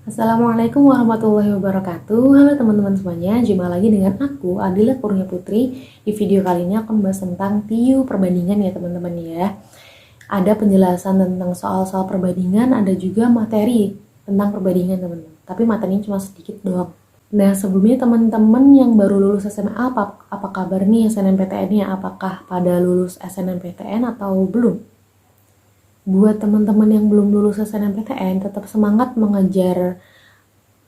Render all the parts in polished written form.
Assalamualaikum warahmatullahi wabarakatuh. Halo teman-teman semuanya, jumpa lagi dengan aku Adila Kurnia Putri. Di video kali ini aku membahas tentang TIU perbandingan ya teman-teman ya. Ada penjelasan tentang soal-soal perbandingan, ada juga materi tentang perbandingan teman-teman. Tapi materinya cuma sedikit doang. Nah sebelumnya teman-teman yang baru lulus SMA apa kabar nih SNMPTN-nya? Apakah pada lulus SNMPTN atau belum? Buat teman-teman yang belum lulus SNMPTN, tetap semangat mengejar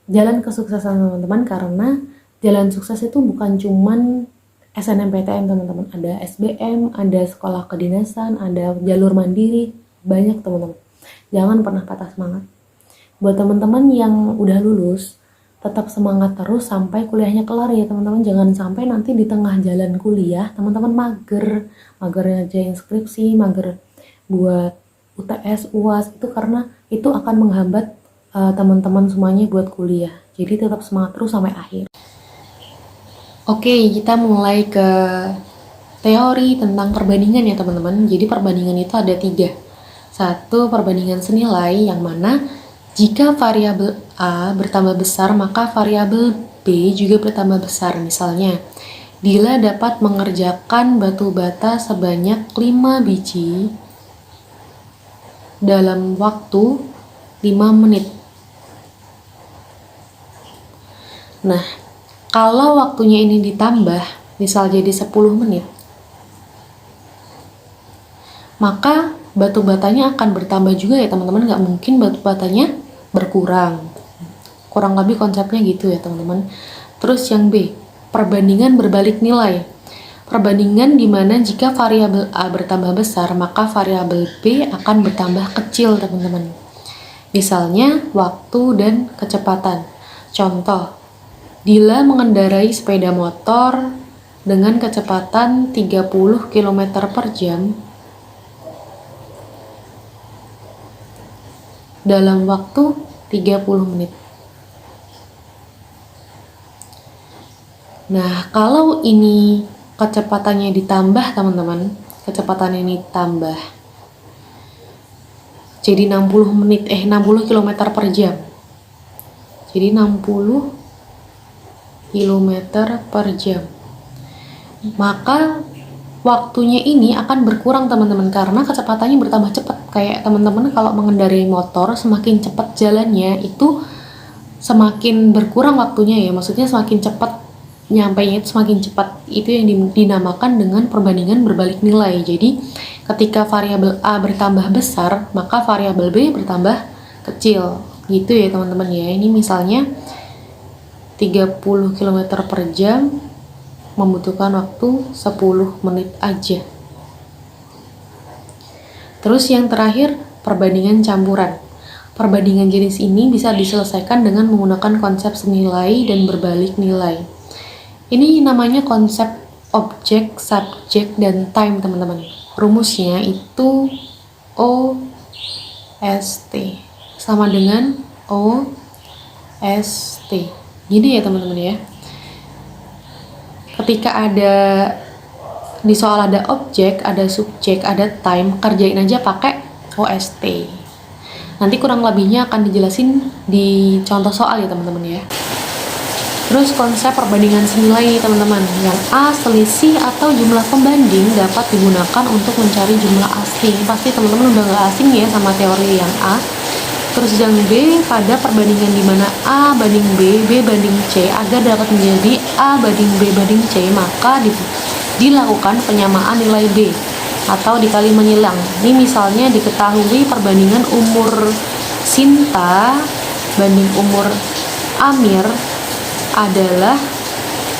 jalan kesuksesan teman-teman, karena jalan sukses itu bukan cuman SNMPTN teman-teman, ada SBM, ada sekolah kedinasan, ada jalur mandiri, banyak teman-teman. Jangan pernah patah semangat. Buat teman-teman yang udah lulus, tetap semangat terus sampai kuliahnya kelar ya teman-teman. Jangan sampai nanti di tengah jalan kuliah teman-teman mager ngerjain skripsi, mager buat UTS, UAS, itu karena itu akan menghambat teman-teman semuanya buat kuliah. Jadi tetap semangat terus sampai akhir. Oke, kita mulai ke teori tentang perbandingan ya teman-teman. Jadi perbandingan itu ada 3. Satu, perbandingan senilai, yang mana jika variabel A bertambah besar maka variabel B juga bertambah besar. Misalnya, Dila dapat mengerjakan batu bata sebanyak 5 biji dalam waktu 5 menit. Nah, kalau waktunya ini ditambah, misal jadi 10 menit, maka batu batanya akan bertambah juga ya teman-teman. Nggak mungkin batu batanya berkurang. Kurang lebih konsepnya gitu ya teman-teman. Terus yang B, perbandingan berbalik nilai. Perbandingan di mana jika variabel A bertambah besar, maka variabel B akan bertambah kecil, teman-teman. Misalnya, waktu dan kecepatan. Contoh, Dila mengendarai sepeda motor dengan kecepatan 30 km per jam dalam waktu 30 menit. Nah, kalau ini kecepatannya ditambah teman-teman, kecepatan ini tambah jadi 60 km per jam. Jadi 60 km per jam. Maka waktunya ini akan berkurang teman-teman, karena kecepatannya bertambah cepat. Kayak teman-teman kalau mengendarai motor, semakin cepat jalannya itu semakin berkurang waktunya ya. Maksudnya semakin cepat nyampainya itu semakin cepat. Itu yang dinamakan dengan perbandingan berbalik nilai. Jadi ketika variabel A bertambah besar, maka variabel B bertambah kecil. Gitu ya teman-teman ya. Ini misalnya 30 km per jam membutuhkan waktu 10 menit aja. Terus yang terakhir, perbandingan campuran. Perbandingan jenis ini bisa diselesaikan dengan menggunakan konsep senilai dan berbalik nilai. Ini namanya konsep objek, subjek, dan time teman-teman. Rumusnya itu OST sama dengan OST. Gini ya teman-teman ya. Ketika ada di soal ada objek, ada subjek, ada time, kerjain aja pakai OST. Nanti kurang lebihnya akan dijelasin di contoh soal ya teman-teman ya. Terus konsep perbandingan senilai teman-teman. Yang A, selisih atau jumlah pembanding dapat digunakan untuk mencari jumlah asing. Pasti teman-teman udah gak asing ya sama teori yang A. Terus yang B, pada perbandingan di mana A banding B, B banding C, agar dapat menjadi A banding B banding C, maka dilakukan penyamaan nilai B atau dikali menyilang. Ini misalnya diketahui perbandingan umur Sinta banding umur Amir adalah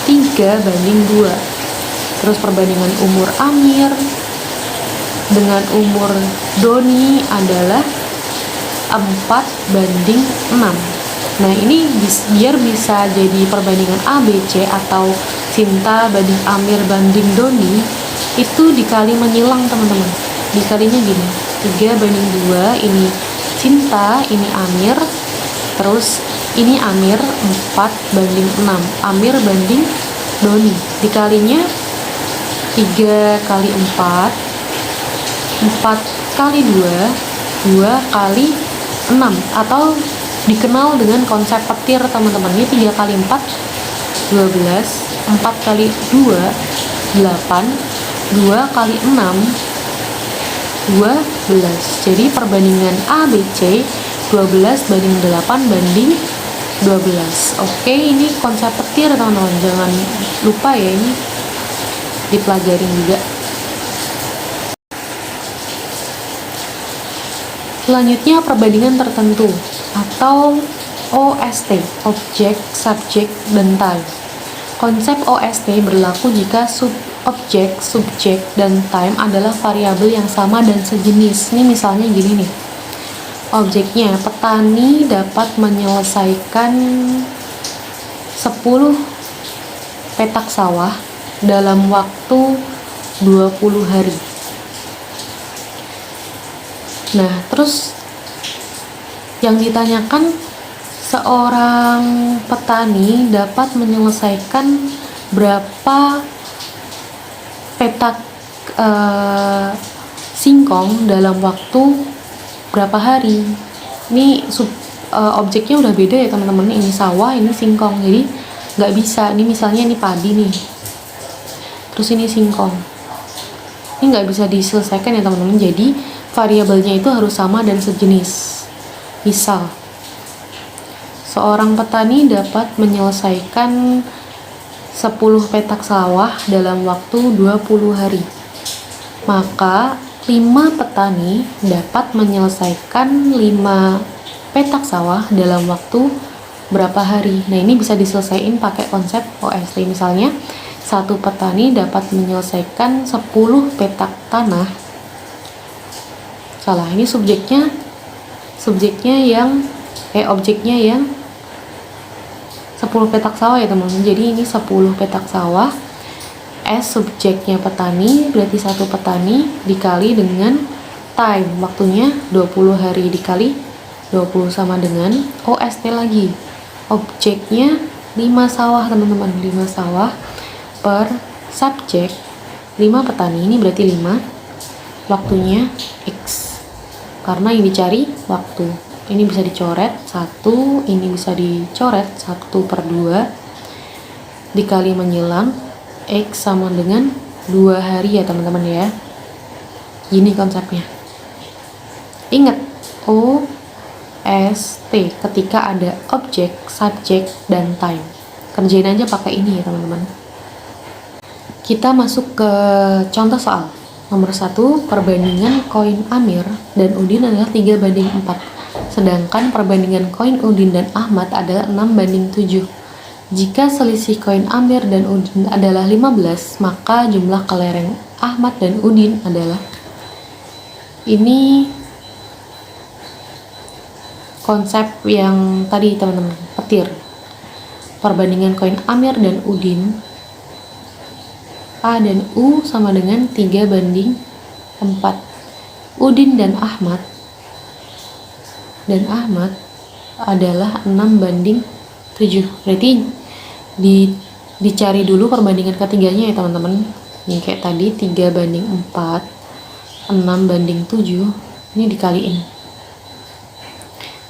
3 banding 2. Terus perbandingan umur Amir dengan umur Doni adalah 4 banding 6. Nah ini biar bisa jadi perbandingan A, B, C atau Sinta banding Amir banding Doni, itu dikali menyilang teman-teman. Dikalinya gini, 3 banding 2, ini Sinta, ini Amir, terus ini Amir 4 banding 6, Amir banding Doni. Dikalinya 3 kali 4, 4 kali 2, 2 kali 6, atau dikenal dengan konsep petir teman-teman. Ini 3 kali 4 12, 4 kali 2 8, 2 kali 6 12. Jadi perbandingan A, B, C 12 banding 8 banding 12. Oke, ini konsep petir teman-teman, jangan lupa ya, ini dipelajarin juga. Selanjutnya perbandingan tertentu atau OST, Object, Subject, dan Time. Konsep OST berlaku jika objek, subjek, dan time adalah variabel yang sama dan sejenis. Ini misalnya gini nih. Objeknya, petani dapat menyelesaikan 10 petak sawah dalam waktu 20 hari. Nah, terus yang ditanyakan, seorang petani dapat menyelesaikan berapa petak singkong dalam waktu berapa hari. Ini objeknya udah beda ya teman-teman, ini sawah, ini singkong, jadi nggak bisa. Ini misalnya ini padi nih, terus ini singkong, ini nggak bisa diselesaikan ya teman-teman, jadi variabelnya itu harus sama dan sejenis. Misal, seorang petani dapat menyelesaikan 10 petak sawah dalam waktu 20 hari. Maka 5 petani dapat menyelesaikan 5 petak sawah dalam waktu berapa hari. Nah, ini bisa diselesaikan pakai konsep OST. Misalnya, satu petani dapat menyelesaikan 10 petak tanah. Salah, ini objeknya yang 10 petak sawah ya teman-teman. Jadi ini 10 petak sawah, S subjeknya petani, berarti satu petani dikali dengan time, waktunya 20 hari dikali 20 sama dengan OST lagi. Objeknya 5 sawah teman-teman, 5 sawah per subjek 5 petani, ini berarti 5, waktunya X. Karena yang dicari waktu. Ini bisa dicoret 1, ini bisa dicoret 1/2 dikali menjelang X sama dengan 2 hari ya teman-teman ya. Ini konsepnya. Ingat, OST ketika ada objek, subjek, dan time. Kerjain aja pakai ini ya teman-teman. Kita masuk ke contoh soal. Nomor 1, perbandingan koin Amir dan Udin adalah 3/4. Sedangkan perbandingan koin Udin dan Ahmad adalah 6/7. Jika selisih koin Amir dan Udin adalah 15, maka jumlah kelereng Ahmad dan Udin adalah. Ini konsep yang tadi teman-teman, petir. Perbandingan koin Amir dan Udin, A dan U sama dengan 3/4. Udin dan Ahmad adalah 6/7. Berarti dicari dulu perbandingan ketiganya ya teman-teman. Yang kayak tadi 3/4, 6/7, ini dikaliin.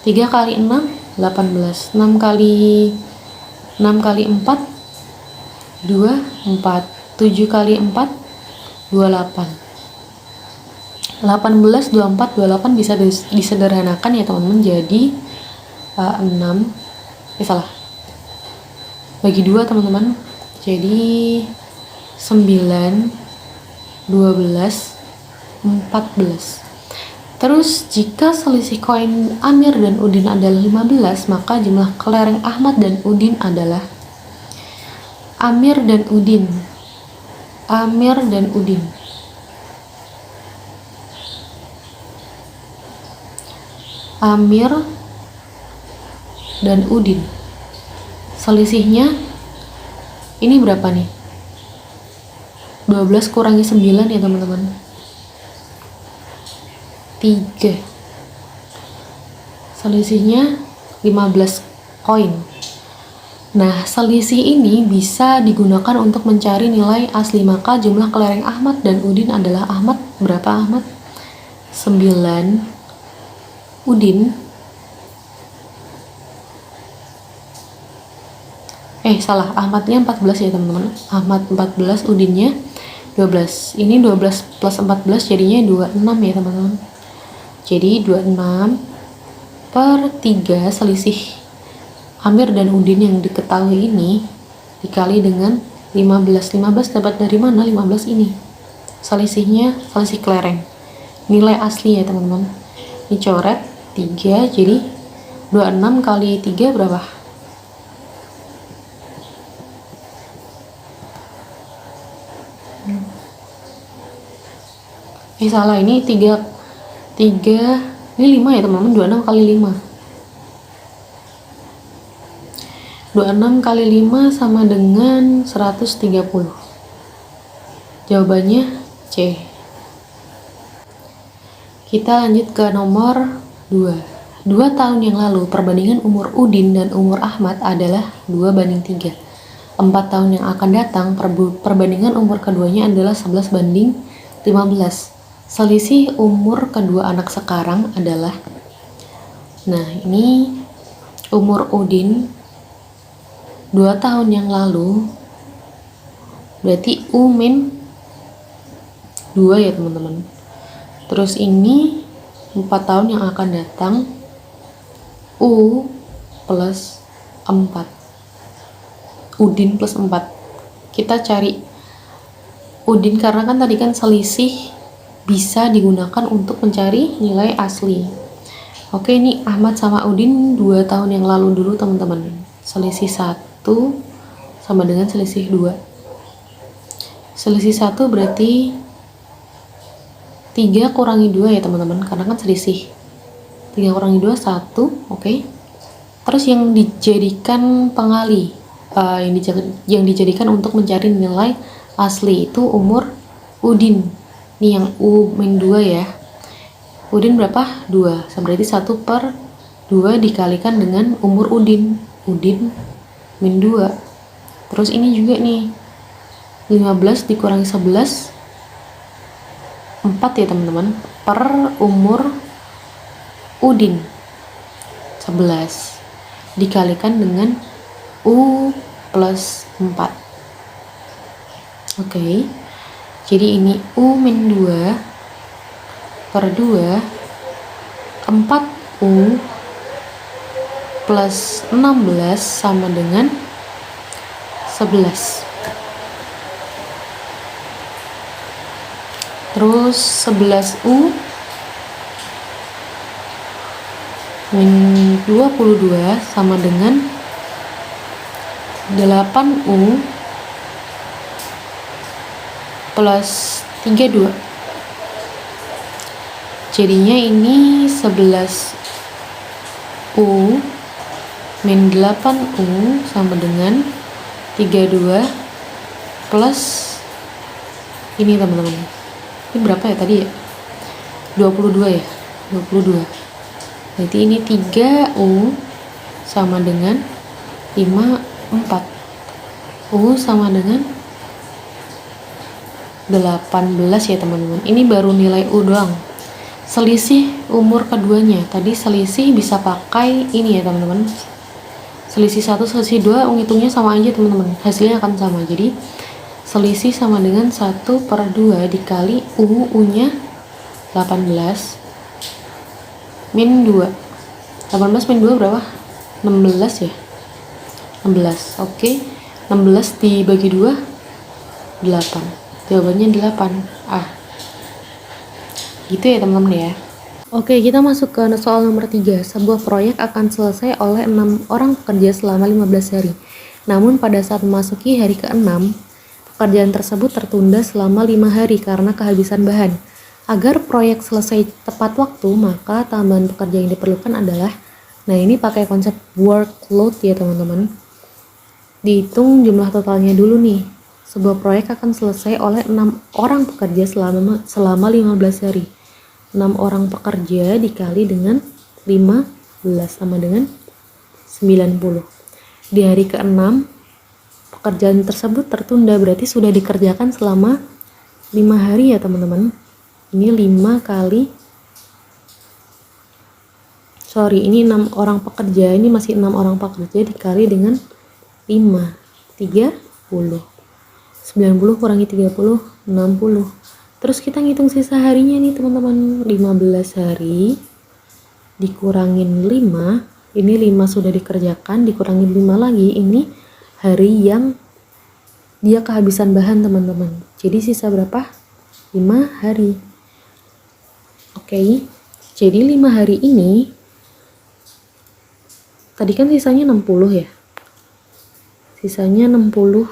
3 kali 6 18, 6 kali 4 24, 7 kali 4 28. 18, 24, 28 bisa disederhanakan ya teman-teman, jadi 6, salah, bagi 2 teman-teman, jadi 9, 12, 14. Terus jika selisih koin Amir dan Udin adalah 15, maka jumlah kelereng Ahmad dan Udin adalah. Amir dan Udin, Amir dan Udin, Amir dan Udin, selisihnya ini berapa nih? 12 kurangi 9 ya teman-teman, 3. Selisihnya 15 koin. Nah, selisih ini bisa digunakan untuk mencari nilai asli, maka jumlah kelereng Ahmad dan Udin adalah. Ahmad berapa? Ahmad 9, Udin Salah, Ahmadnya 14 ya teman-teman. Ahmad 14, Udinnya 12. Ini 12 plus 14 jadinya 26 ya teman-teman. Jadi 26 per 3 selisih Amir dan Udin yang diketahui ini dikali dengan 15. 15 dapat dari mana? 15 ini. Selisihnya selisih kelereng. Nilai asli ya teman-teman. Ini coret 3, jadi 26 kali 3 berapa? Salah, ini 3 ini 5 ya teman-teman. 26 kali 5. 26 kali 5 sama dengan 130. Jawabannya C. Kita lanjut ke nomor 2. 2 tahun yang lalu, perbandingan umur Udin dan umur Ahmad adalah 2:3. 4 tahun yang akan datang, perbandingan umur keduanya adalah 11:15. Selisih umur kedua anak sekarang adalah, nah ini umur Udin 2 tahun yang lalu, berarti U min 2 ya teman-teman. Terus ini 4 tahun yang akan datang, U plus 4. Udin plus 4. Kita cari Udin karena kan tadi kan selisih bisa digunakan untuk mencari nilai asli. Oke, ini Ahmad sama Udin 2 tahun yang lalu dulu teman-teman. Selisih 1 sama dengan selisih 2. Selisih 1 berarti 3 kurangi 2 ya teman-teman, karena kan selisih. 3 kurangi 2, 1, oke. Terus yang dijadikan pengali, yang dijadikan untuk mencari nilai asli itu umur Udin. Ini yang U min 2 ya. Udin berapa? 2. Berarti 1 per 2 dikalikan dengan umur Udin. Udin min 2. Terus ini juga nih. 15 dikurangi 11. 4 ya teman-teman. Per umur Udin. 11. Dikalikan dengan U plus 4. Oke. Jadi ini U min 2 per 2, 4U plus 16 sama dengan 11. Terus 11U min 22 sama dengan 8U plus 32. Jadinya ini 11U min 8U sama dengan 32 plus ini teman-teman. Ini berapa ya tadi ya? 22 ya? 22. Berarti ini 3U sama dengan 54. U sama dengan 18 ya teman-teman. Ini baru nilai U doang. Selisih umur keduanya. Tadi selisih bisa pakai ini ya teman-teman. Selisih 1, selisih 2, ngitungnya sama aja teman-teman. Hasilnya akan sama. Jadi selisih sama dengan 1 per 2 dikali U-nya 18 min 2. 18 min 2 berapa? 16 ya? 16. Oke. 16 dibagi 2, 8. Jawabannya 8. Gitu ya teman-teman ya. Oke, kita masuk ke soal nomor 3. Sebuah proyek akan selesai oleh 6 orang pekerja selama 15 hari. Namun pada saat memasuki hari ke-6, pekerjaan tersebut tertunda selama 5 hari karena kehabisan bahan. Agar proyek selesai tepat waktu, maka tambahan pekerja yang diperlukan adalah, nah ini pakai konsep workload ya teman-teman. Dihitung jumlah totalnya dulu nih. Sebuah proyek akan selesai oleh 6 orang pekerja selama 15 hari. 6 orang pekerja dikali dengan 15 sama dengan 90. Di hari ke-6, pekerjaan tersebut tertunda, berarti sudah dikerjakan selama 5 hari ya teman-teman. Ini 5 kali, ini 6 orang pekerja, ini masih 6 orang pekerja dikali dengan 5, 30. 90 kurangi 30, 60. Terus kita ngitung sisa harinya nih teman-teman. 15 hari dikurangin 5. Ini 5 sudah dikerjakan, dikurangin 5 lagi. Ini hari yang dia kehabisan bahan teman-teman. Jadi sisa berapa? 5 hari. Oke. Jadi 5 hari ini tadi kan sisanya 60 ya. Sisanya 60.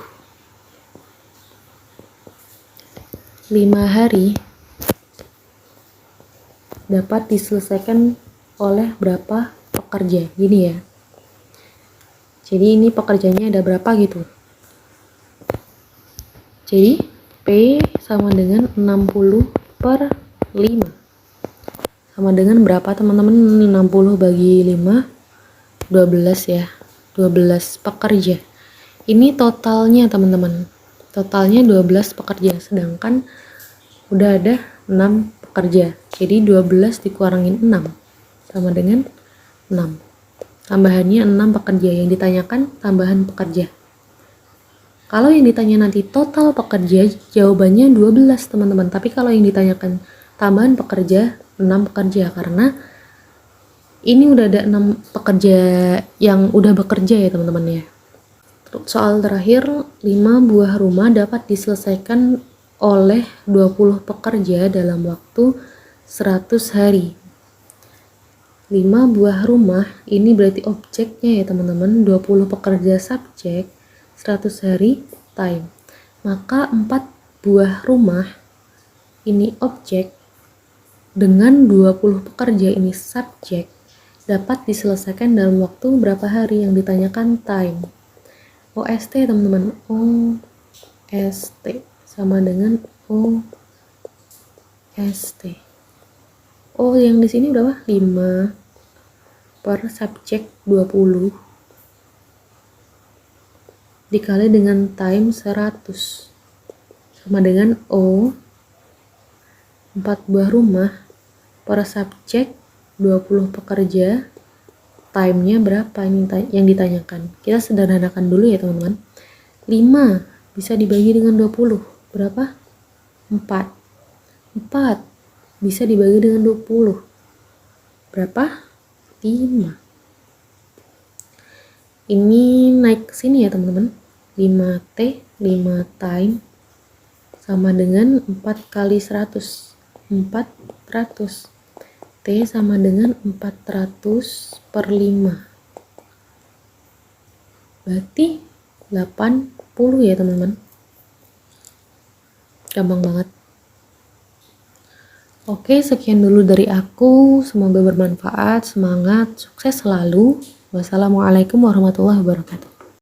5 hari dapat diselesaikan oleh berapa pekerja? Gini ya. Jadi ini pekerjanya ada berapa gitu. Jadi P sama dengan 60 per 5. Sama dengan berapa teman-teman? 60 bagi 5, 12 ya. 12 pekerja. Ini totalnya teman-teman. Totalnya 12 pekerja. Sedangkan udah ada 6 pekerja. Jadi 12 dikurangin 6. Sama dengan 6. Tambahannya 6 pekerja. Yang ditanyakan tambahan pekerja. Kalau yang ditanya nanti total pekerja, jawabannya 12 teman-teman. Tapi kalau yang ditanyakan tambahan pekerja, 6 pekerja. Karena ini udah ada 6 pekerja yang udah bekerja ya teman-teman ya. Soal terakhir, 5 buah rumah dapat diselesaikan oleh 20 pekerja dalam waktu 100 hari. 5 buah rumah, ini berarti objeknya ya teman-teman, 20 pekerja subjek, 100 hari time. Maka 4 buah rumah, ini objek, dengan 20 pekerja ini subjek, dapat diselesaikan dalam waktu berapa hari yang ditanyakan time. OST teman-teman, OST sama dengan OST. Oh, yang di sini berapa? 5 per subjek 20 dikali dengan time 100 sama dengan 4 buah rumah per subjek 20 pekerja, time-nya berapa ini yang ditanyakan. Kita sederhanakan dulu ya teman-teman. 5 bisa dibagi dengan 20. Berapa? 4. 4 bisa dibagi dengan 20. Berapa? 5. Ini naik ke sini ya teman-teman. 5T, 5 time sama dengan 4 kali 100. 400. T sama dengan 400 per 5. Berarti 80 ya teman-teman. Gampang banget. Oke, sekian dulu dari aku. Semoga bermanfaat. Semangat, sukses selalu. Wassalamualaikum warahmatullahi wabarakatuh.